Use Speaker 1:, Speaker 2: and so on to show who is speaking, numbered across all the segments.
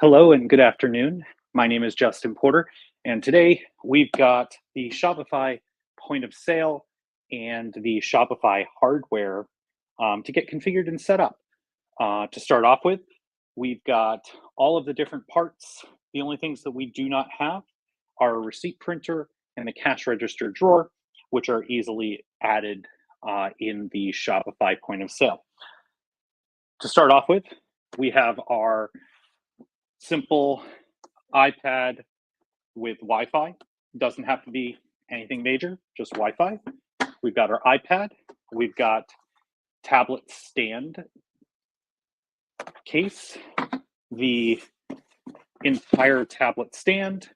Speaker 1: Hello and good afternoon. My name is Justin Porter, and today we've got the Shopify point of sale and the Shopify hardware to get configured and set up. To start off with, we've got all of the different parts. The only things that we do not have are a receipt printer and the cash register drawer, which are easily added in the Shopify point of sale. To start off with, we have our simple iPad with Wi-Fi. Doesn't have to be anything major, just Wi-Fi. We've got our iPad. We've got tablet stand case, the entire tablet stand,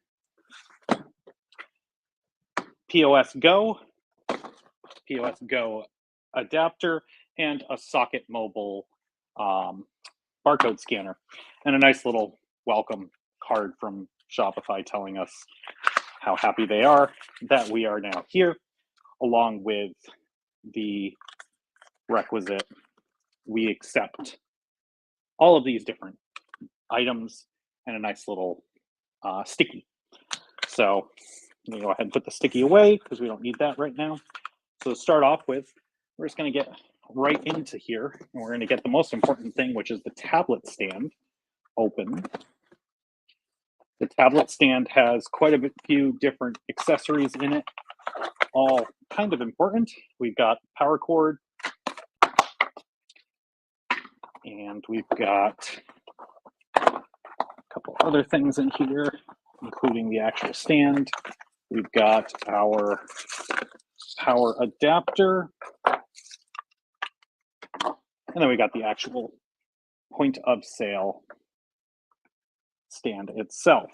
Speaker 1: POS Go adapter, and a socket mobile barcode scanner, and a nice little welcome card from Shopify telling us how happy they are that we are now here, along with the requisite we accept all of these different items and a nice little sticky. So I'm gonna go ahead and put the sticky away because we don't need that right now. So to start off with, we're just gonna get right into here, and we're gonna get the most important thing, which is the tablet stand open. The tablet stand has quite a few different accessories in it, all kind of important. We've got power cord, and we've got a couple other things in here, including the actual stand. We've got our power adapter, and then we got the actual point of sale stand itself.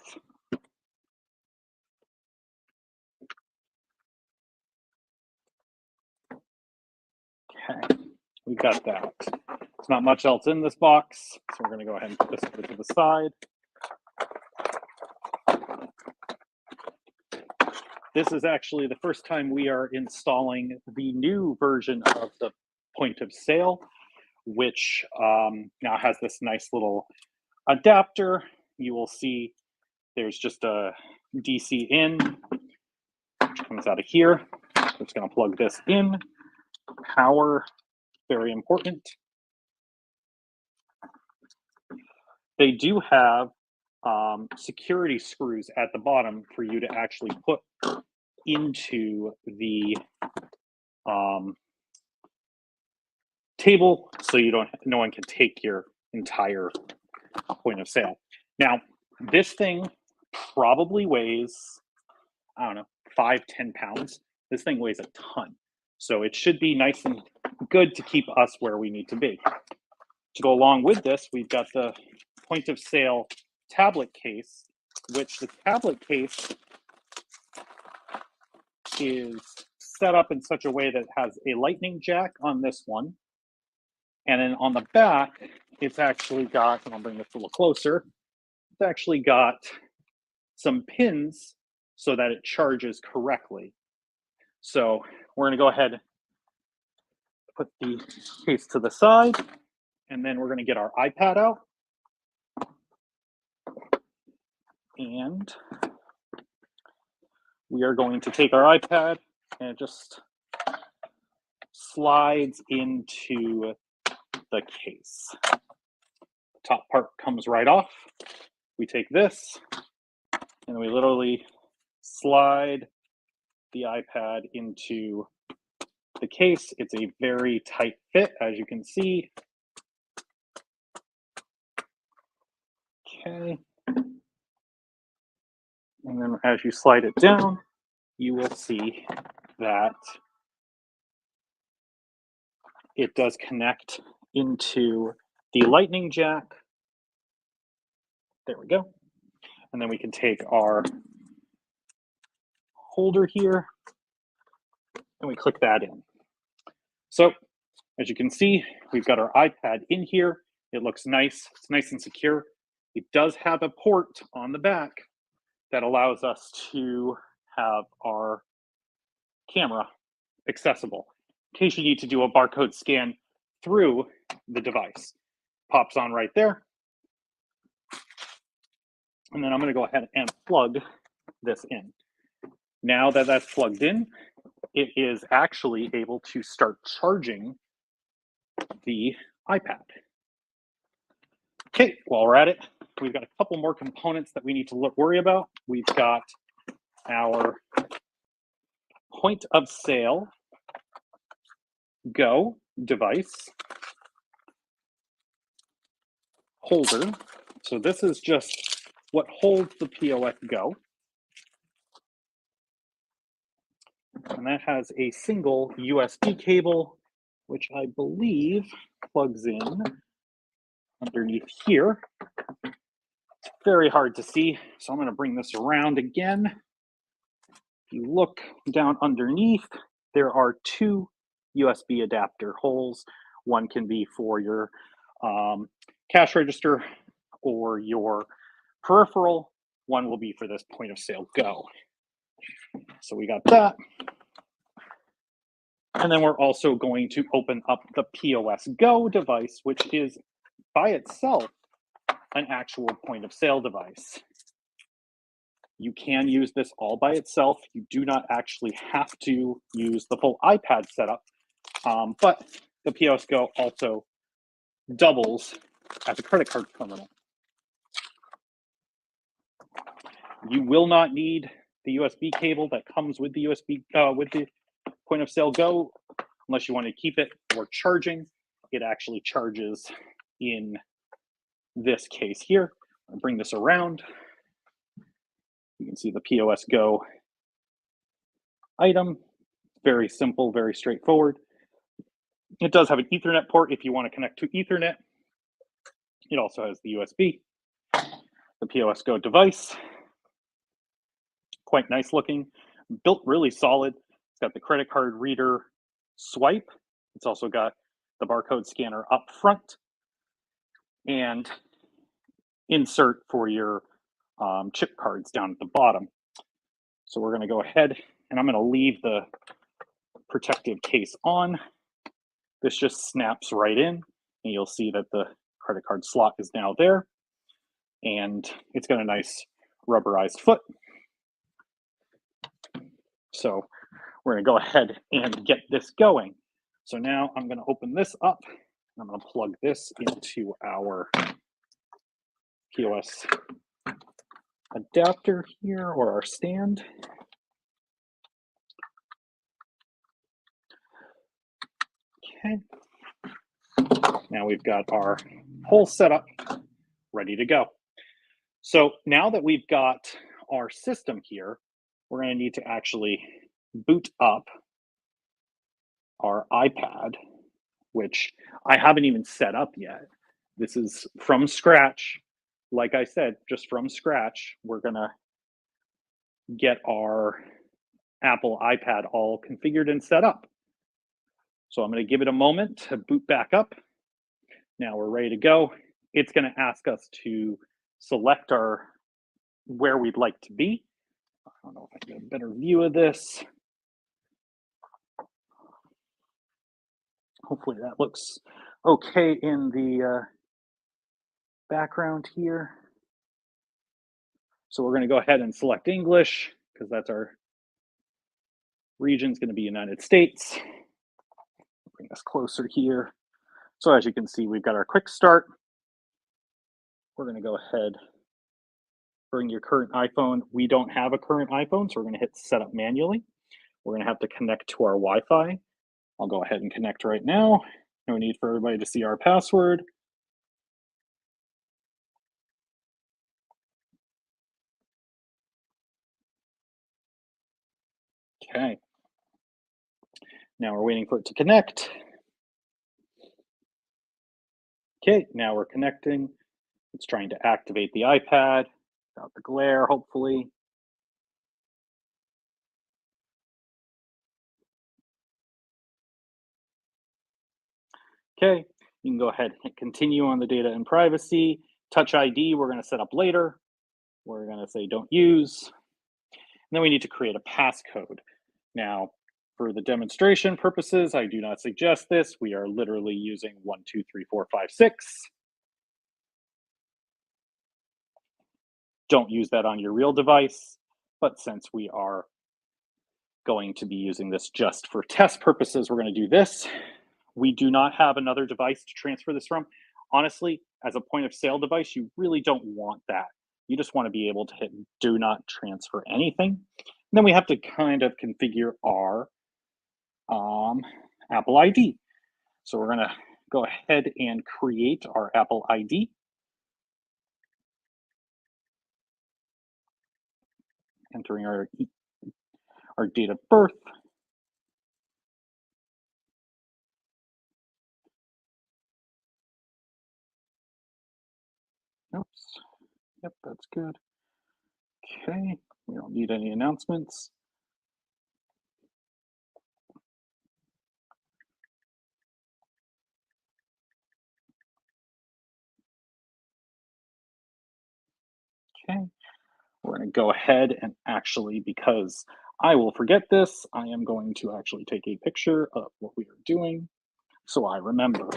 Speaker 1: Okay, we got that. There's not much else in this box, so we're going to go ahead and put this over to the side. This is actually the first time we are installing the new version of the point of sale, which now has this nice little adapter. You will see there's just a DC in, which comes out of here. We're just going to plug this in. Power, very important. They do have security screws at the bottom for you to actually put into the table, so no one can take your entire point of sale. Now, this thing probably weighs, I don't know, 5-10 pounds. This thing weighs a ton, so it should be nice and good to keep us where we need to be. To go along with this, we've got the point of sale tablet case, which the tablet case is set up in such a way that it has a lightning jack on this one. And then on the back, it's actually got, and I'll bring this a little closer, it's actually got some pins so that it charges correctly. So we're going to go ahead and put the case to the side, and then we're going to get our iPad out. And we are going to take our iPad, and it just slides into the case. The top part comes right off. We take this, and we literally slide the iPad into the case. It's a very tight fit, as you can see. Okay. And then as you slide it down, you will see that it does connect into the lightning jack. There we go. And then we can take our holder here and we click that in. So as you can see, we've got our iPad in here. It looks nice. It's nice and secure. It does have a port on the back that allows us to have our camera accessible in case you need to do a barcode scan through the device. Pops on right there. And then I'm going to go ahead and plug this in. Now that that's plugged in, it is actually able to start charging the iPad. Okay, while we're at it, we've got a couple more components that we need to worry about. We've got our point of sale Go device holder. So this is just what holds the POS Go. And that has a single USB cable, which I believe plugs in underneath here. It's very hard to see, so I'm going to bring this around again. If you look down underneath, there are two USB adapter holes. One can be for your cash register or your peripheral. One will be for this point of sale Go. So we got that. And then we're also going to open up the POS Go device, which is by itself an actual point of sale device. You can use this all by itself. You do not actually have to use the full iPad setup, but the POS Go also doubles as a credit card terminal. You will not need the USB cable that comes with the with the point of sale Go, unless you want to keep it for charging. It actually charges in this case here. I'll bring this around. You can see the POS Go item. Very simple, very straightforward. It does have an Ethernet port if you want to connect to Ethernet. It also has the USB. The POS Go device, quite nice looking, built really solid. It's got the credit card reader swipe. It's also got the barcode scanner up front and insert for your chip cards down at the bottom. So we're going to go ahead and I'm going to leave the protective case on. This just snaps right in and you'll see that the credit card slot is now there and it's got a nice rubberized foot. So we're going to go ahead and get this going. So now I'm going to open this up and I'm going to plug this into our POS adapter here, or our stand. Okay. Now we've got our whole setup ready to go. So now that we've got our system here, we're going to need to actually boot up our iPad, which I haven't even set up yet. This is from scratch. Like I said, just from scratch, we're going to get our Apple iPad all configured and set up. So I'm going to give it a moment to boot back up. Now we're ready to go. It's going to ask us to select where we'd like to be. I don't know if I can get a better view of this. Hopefully that looks okay in the background here. So we're going to go ahead and select English because that's our region is going to be United States. Bring us closer here. So as you can see, we've got our quick start. We're going to go ahead, bring your current iPhone. We don't have a current iPhone, so we're going to hit setup manually. We're going to have to connect to our Wi-Fi. I'll go ahead and connect right now. No need for everybody to see our password. Okay. Now we're waiting for it to connect. Okay, now we're connecting. It's trying to activate the iPad without the glare, hopefully. Okay, you can go ahead and hit continue on the data and privacy. Touch ID, we're going to set up later. We're going to say don't use. And then we need to create a passcode. Now, for the demonstration purposes, I do not suggest this. We are literally using 1, 2, 3, 4, 5, 6. don't use that on your real device. But since we are going to be using this just for test purposes, we're going to do this. We do not have another device to transfer this from. Honestly, as a point of sale device, you really don't want that. You just want to be able to hit do not transfer anything. And then we have to kind of configure our Apple ID. So we're going to go ahead and create our Apple ID. Entering our date of birth. Oops. Yep, that's good. Okay, we don't need any announcements. Okay, we're going to go ahead and actually, because I will forget this, I am going to actually take a picture of what we are doing so I remember.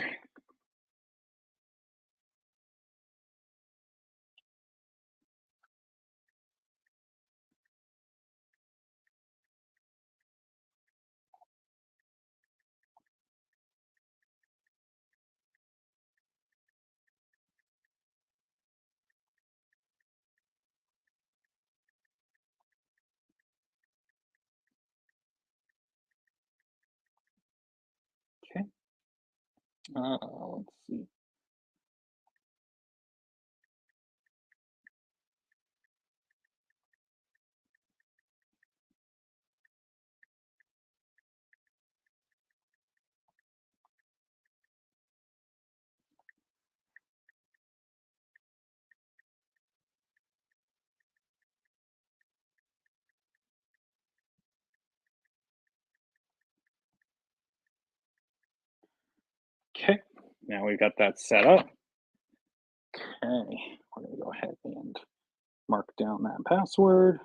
Speaker 1: Okay, let's see. Okay, now we've got that set up. Okay, we're going to go ahead and mark down that password.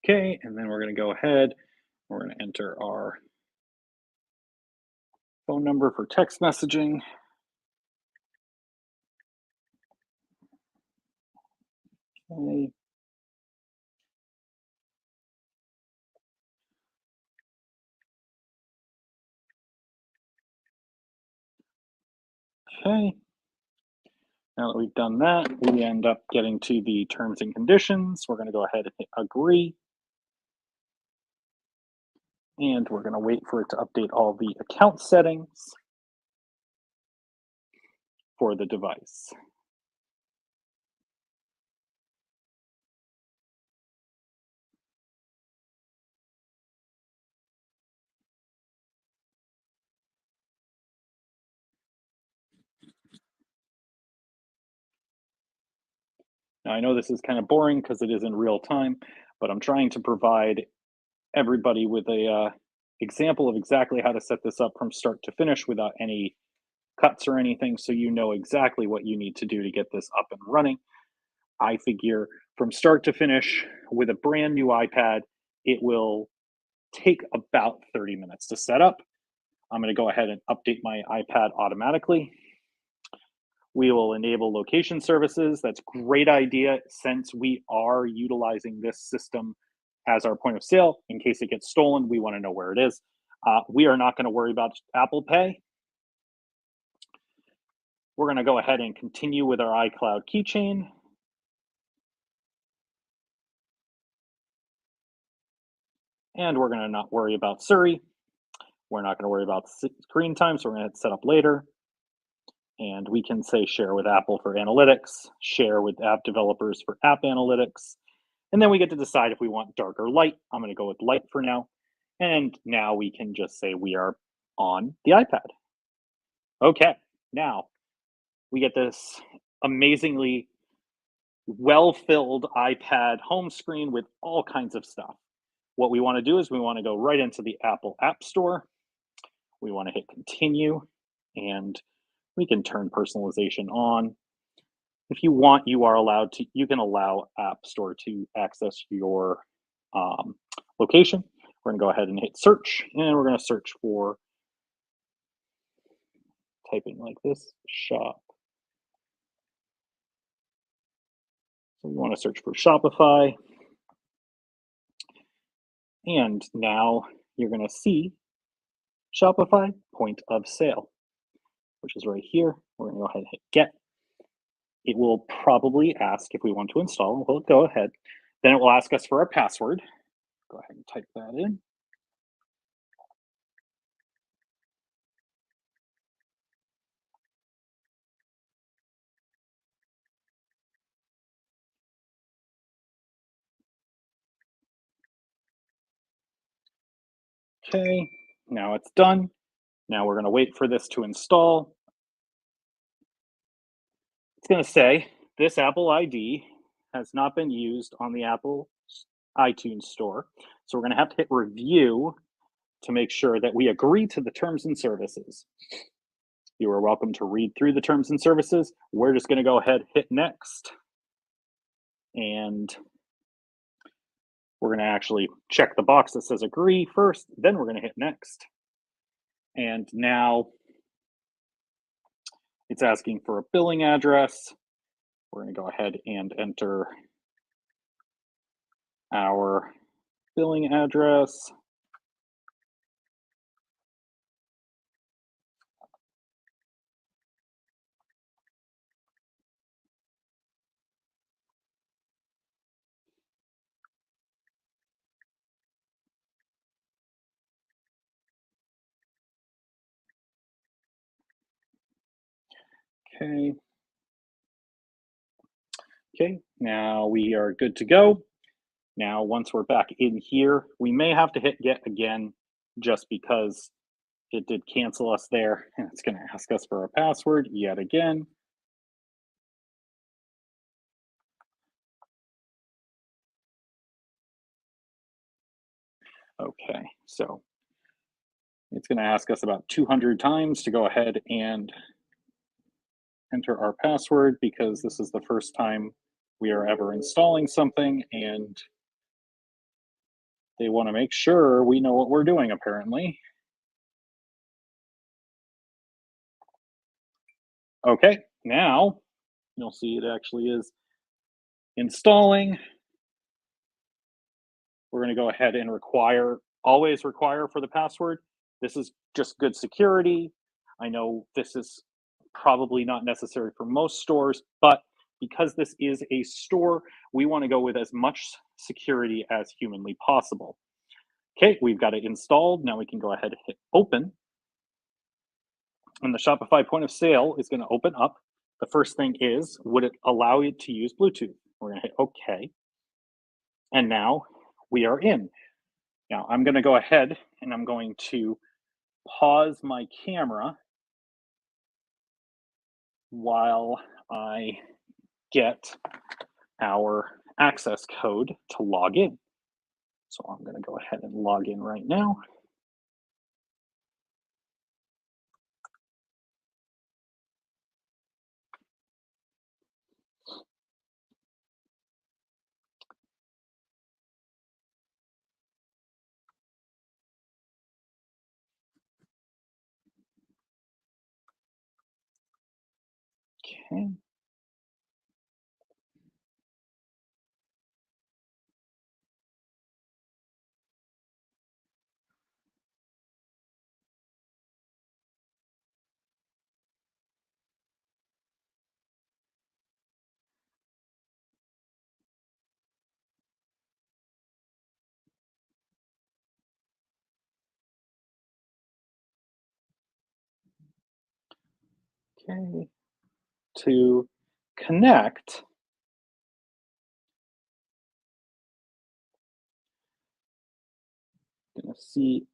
Speaker 1: Okay, and then we're going to go ahead, we're going to enter our phone number for text messaging. Okay. Okay. Now that we've done that, we end up getting to the terms and conditions. We're going to go ahead and hit agree. And we're going to wait for it to update all the account settings for the device. Now, I know this is kind of boring because it is in real time, but I'm trying to provide everybody with a example of exactly how to set this up from start to finish without any cuts or anything, so you know exactly what you need to do to get this up and running. I figure from start to finish with a brand new iPad, it will take about 30 minutes to set up. I'm going to go ahead and update my iPad automatically. We will enable location services. That's a great idea since we are utilizing this system as our point of sale. In case it gets stolen, we want to know where it is. We are not going to worry about Apple Pay. We're going to go ahead and continue with our iCloud keychain. And we're going to not worry about Siri. We're not going to worry about screen time, so we're going to hit set up later. And we can say share with Apple for analytics, share with app developers for app analytics. And then we get to decide if we want dark or light. I'm going to go with light for now. And now we can just say we are on the iPad. Okay, now we get this amazingly well-filled iPad home screen with all kinds of stuff. What we want to do is we want to go right into the Apple App Store. We want to hit continue, and we can turn personalization on. If you want, you can allow App Store to access your um, location. We're going to go ahead and hit search, and we're going to search for typing like this shop. So we want to search for Shopify, and now you're going to see Shopify point of sale, which is right here. We're going to go ahead and hit get. It will probably ask if we want to install. We'll go ahead. Then it will ask us for our password. Go ahead and type that in. Okay, now it's done. Now we're going to wait for this to install. It's going to say this Apple ID has not been used on the Apple iTunes store. So we're going to have to hit review to make sure that we agree to the terms and services. You are welcome to read through the terms and services. We're just going to go ahead, hit next, and we're going to actually check the box that says agree first, then we're going to hit next. And now it's asking for a billing address. We're going to go ahead and enter our billing address. Okay. Okay, now we are good to go. Now, once we're back in here, we may have to hit get again just because it did cancel us there. And it's going to ask us for our password yet again. Okay, so it's going to ask us about 200 times to go ahead and enter our password because this is the first time we are ever installing something and they want to make sure we know what we're doing apparently. Okay, now you'll see it actually is installing. We're going to go ahead and always require for the password. This is just good security. I know this is probably not necessary for most stores, but because this is a store, we want to go with as much security as humanly possible. Okay, we've got it installed. Now we can go ahead and hit open. And the Shopify point of sale is going to open up. The first thing is, would it allow you to use Bluetooth? We're going to hit OK. And now we are in. Now I'm going to go ahead and I'm going to pause my camera while I get our access code to log in. So I'm going to go ahead and log in right now. Okay. Okay. To connect, I'm going to see.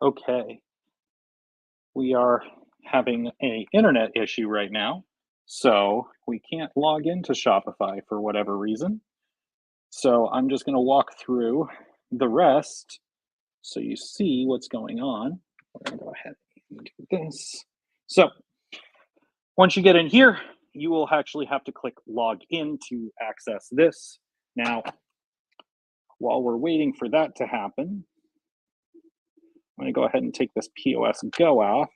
Speaker 1: Okay, we are having a internet issue right now, so we can't log into Shopify for whatever reason. So I'm just going to walk through the rest so you see what's going on. We're going to go ahead and do this. So once you get in here, you will actually have to click log in to access this. Now, while we're waiting for that to happen, I'm going to go ahead and take this POS Go off.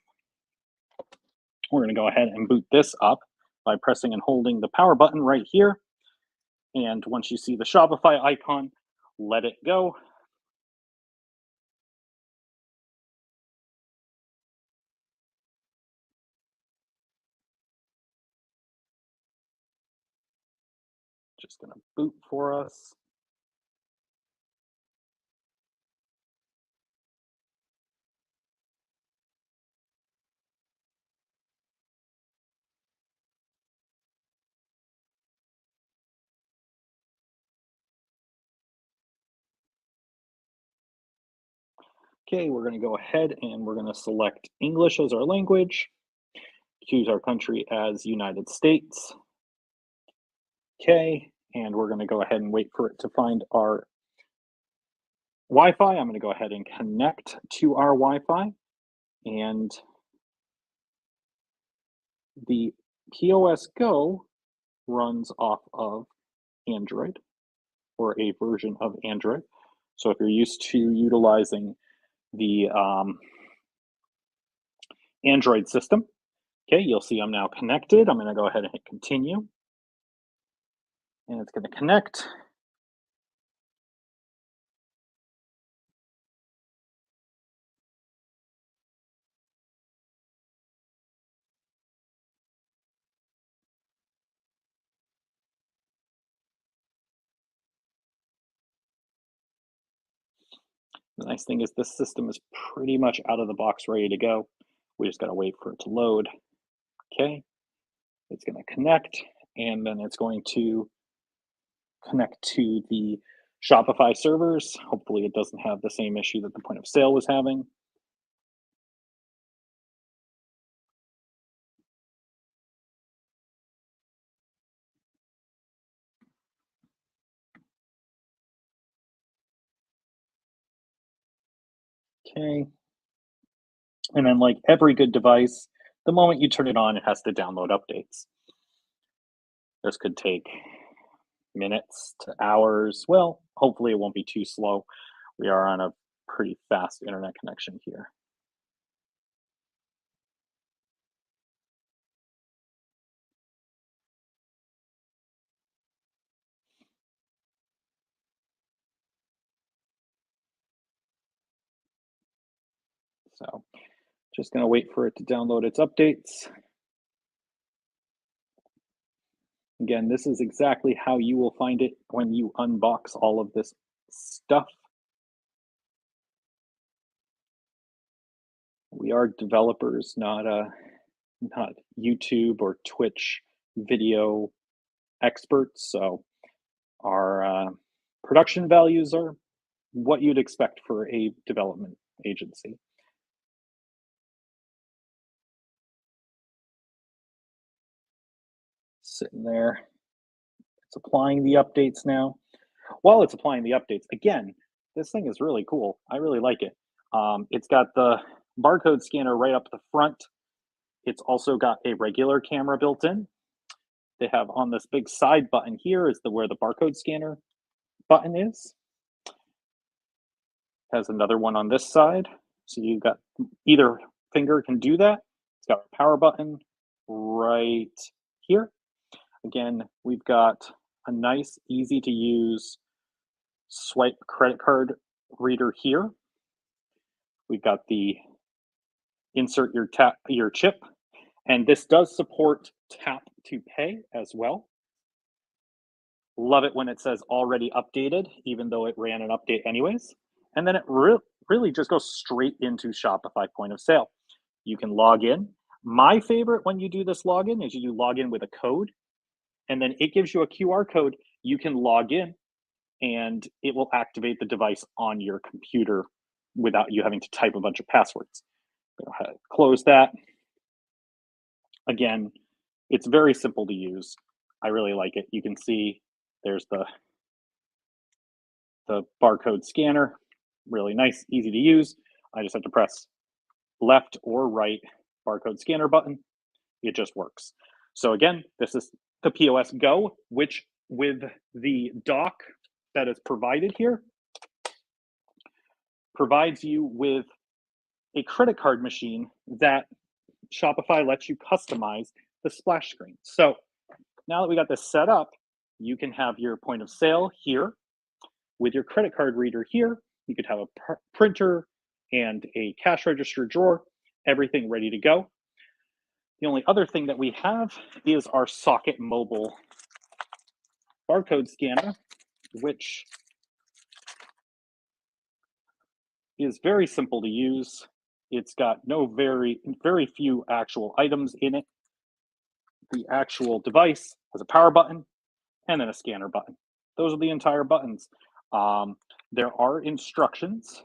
Speaker 1: We're going to go ahead and boot this up by pressing and holding the power button right here. And once you see the Shopify icon, let it go. Just going to boot for us. Okay, we're going to go ahead and we're going to select English as our language, choose our country as United States. Okay, and we're going to go ahead and wait for it to find our Wi-Fi. I'm going to go ahead and connect to our Wi-Fi, and the POS Go runs off of Android or a version of Android. So if you're used to utilizing the Android system, okay, you'll see I'm now connected. I'm going to go ahead and hit continue, and it's going to connect. The nice thing is this system is pretty much out of the box, ready to go. We just got to wait for it to load. Okay, it's going to connect, and then it's going to connect to the Shopify servers. Hopefully it doesn't have the same issue that the point of sale was having. Okay, and then like every good device, the moment you turn it on, it has to download updates. This could take minutes to hours. Well, hopefully it won't be too slow. We are on a pretty fast internet connection here. So just going to wait for it to download its updates. Again, this is exactly how you will find it when you unbox all of this stuff. We are developers, not YouTube or Twitch video experts, so our production values are what you'd expect for a development agency. Sitting there, it's applying the updates now. While it's applying the updates, again, this thing is really cool. I really like it. It's got the barcode scanner right up the front. It's also got a regular camera built in. They have on this big side button here is the where the barcode scanner button is. Has another one on this side. So you've got either finger can do that. It's got a power button right here. Again, we've got a nice, easy to use swipe credit card reader here. We've got the insert your chip, and this does support tap to pay as well. Love it when it says already updated, even though it ran an update anyways. And then it really just goes straight into Shopify point of sale. You can log in. My favorite when you do this login is you log in with a code, and then it gives you a QR code. You can log in, and it will activate the device on your computer without you having to type a bunch of passwords. Go ahead, close that. Again, it's very simple to use. I really like it. You can see there's the barcode scanner. Really nice, easy to use. I just have to press left or right barcode scanner button. It just works. So again, this is the POS Go, which with the dock that is provided here, provides you with a credit card machine that Shopify lets you customize the splash screen. So now that we got this set up, you can have your point of sale here with your credit card reader here. You could have a printer and a cash register drawer, everything ready to go. The only other thing that we have is our Socket Mobile barcode scanner, which is very simple to use. It's got very few actual items in it. The actual device has a power button and then a scanner button. Those are the entire buttons. There are instructions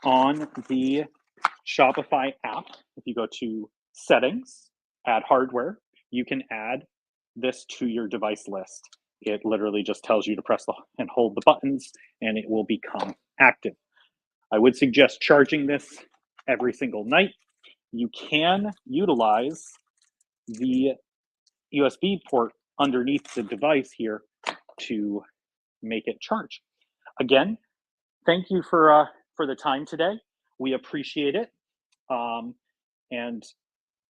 Speaker 1: on the Shopify app. If you go to settings, add hardware, you can add this to your device list. It literally just tells you to press and hold the buttons and it will become active. I would suggest charging this every single night. You can utilize the USB port underneath the device here to make it charge. Again, thank you for the time today. We appreciate it. And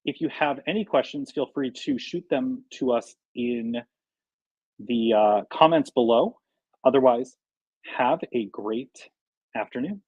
Speaker 1: if you have any questions, feel free to shoot them to us in the comments below. Otherwise, have a great afternoon.